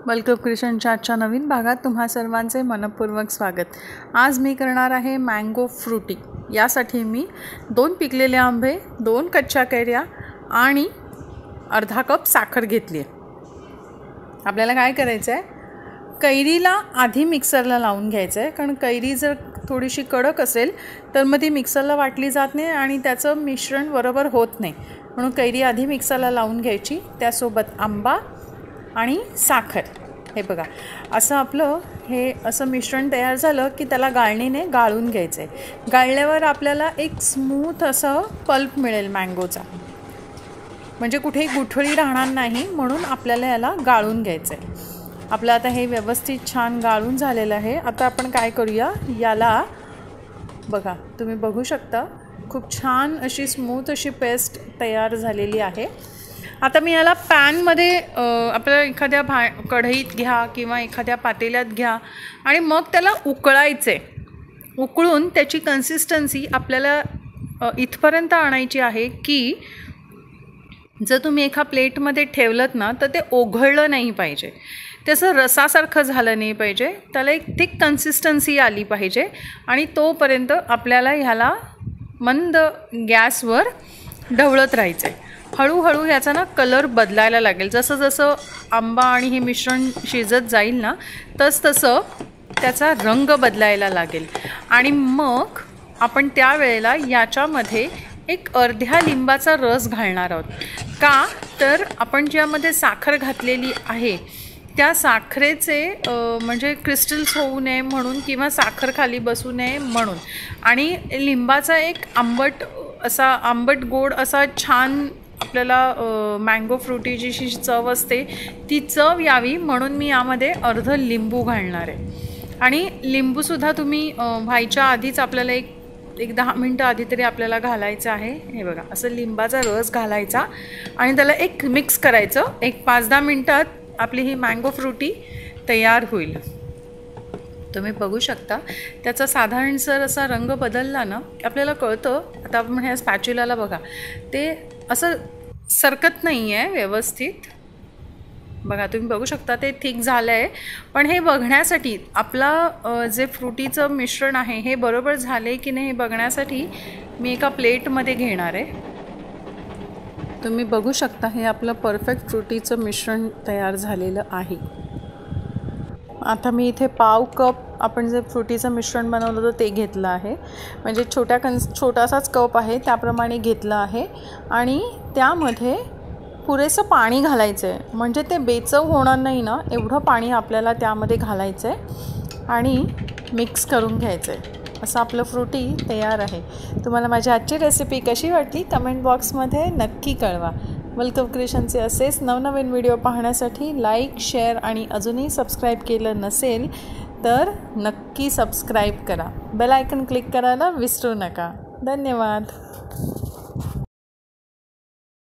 Welcome क्रिएशनच्या आजच्या नवीन भागात तुम्हा सर्वांचे मनपूर्वक स्वागत। आज मी करणार आहे मँगो फ्रुटी। यासाठी मी 2 पिकलेले आंबे, 2 कच्च्या कैऱ्या आणि अर्धा कप साखर घेतली आहे। आपल्याला काय करायचं आहे, कैरीला आधी मिक्सरला लावून घ्यायचं आहे, कारण कैरी जर थोडीशी कडक असेल तर मग ती मिक्सरला वाटली जात नाही आणि त्याचं मिश्रण बरोबर होत नाही। म्हणून कैरी आधी मिक्सरला लावून घ्यायची, त्यासोबत आंबा आणि साखर। हे बघा, असं आपलं हे असं मिश्रण तयार झालं की त्याला गाळणीने गाळून घ्यायचं आहे। गाळल्यावर आपल्याला एक स्मूथ असं पल्प मिळेल मँगोचा, म्हणजे कुठेही गुठळी राहणार नाही, म्हणून आपल्याला याला गाळून घ्यायचं आहे। आपलं आता हे व्यवस्थित छान गाळून झालेलं आहे। आता आपण काय करूया, याला बघा, तुम्ही बघू शकता खूप छान अशी स्मूथ अशी पेस्ट तयार झालेली आहे। आता मी याला पॅनमध्ये आपल्याला एखाद्या कढईत घ्या किंवा एखाद्या पातेल्यात घ्या आणि मग त्याला उकळायचे। उकळून त्याची कन्सिस्टन्सी आपल्याला इथपर्यंत आणायची आहे की जर तुम्ही एका प्लेटमध्ये ठेवलत ना तर ते ओघळलं नाही पाहिजे, त्याचं रसासारखं झालं नाही पाहिजे, त्याला एक थिक कन्सिस्टन्सी आली पाहिजे। आणि तोपर्यंत आपल्याला ह्याला मंद गॅसवर ढवळत राहायचं आहे। हळूहळू ह्याचा ना कलर बदलायला लागेल। जसं जसं आंबा आणि हे मिश्रण शिजत जाईल ना तसं त्याचा रंग बदलायला लागेल। आणि मग आपण त्यावेळेला याच्यामध्ये एक अर्ध्या लिंबाचा रस घालणार आहोत। का तर आपण ज्यामध्ये साखर घातलेली आहे त्या साखरेचे म्हणजे क्रिस्टल्स होऊ नये म्हणून किंवा साखर खाली बसू नये म्हणून, आणि लिंबाचा एक आंबट गोड असा छान आपल्याला मँगो फ्रुटीची जी चव असते ती चव यावी म्हणून मी यामध्ये अर्ध लिंबू घालणार आहे। आणि लिंबूसुद्धा तुम्ही व्हायच्या आधीच आपल्याला एक 10 मिनटं आधी तरी आपल्याला घालायचं आहे। हे बघा, असं लिंबाचा रस घालायचा आणि त्याला एक मिक्स करायचं। एक 5-10 मिनटात आपली ही मँगो फ्रुटी तयार होईल। तुम्ही बघू शकता त्याचा साधारणसर असा रंग बदलला ना आपल्याला कळतं। आता आपण ह्या स्पॅच्युलाला बघा, ते असं सरकत नाही आहे व्यवस्थित। बघा, तुम्ही बघू शकता ते थिक झालं आहे। पण हे बघण्यासाठी आपला जे फ्रुटीचं मिश्रण आहे हे बरोबर झालं आहे की नाही हे बघण्यासाठी मी एका प्लेटमध्ये घेणार आहे। तुम्ही बघू शकता हे आपलं परफेक्ट फ्रुटीचं मिश्रण तयार झालेलं आहे। आता मी इथे पाव कप आपण जे फ्रुटीचं मिश्रण बनवलं होतं ते घेतलं आहे, म्हणजे छोटासाच कप आहे त्याप्रमाणे घेतलं आहे। आणि त्यामध्ये पुरेसं पाणी घालायचं आहे, म्हणजे ते बेचव होणार नाही ना एवढं पाणी आपल्याला त्यामध्ये घालायचं आहे आणि मिक्स करून घ्यायचं आहे। असं आपलं फ्रुटी तयार आहे। तुम्हाला माझी आजची रेसिपी कशी वाटली कमेंट बॉक्समध्ये नक्की कळवा। वेलकम क्रिएशनचे असेच नवनवीन व्हिडिओ पाहण्यासाठी लाईक, शेअर आणि अजूनही सबस्क्राईब केलं नसेल तर नक्की सबस्क्राईब करा। बेल आयकन क्लिक करायला विसरू नका। धन्यवाद।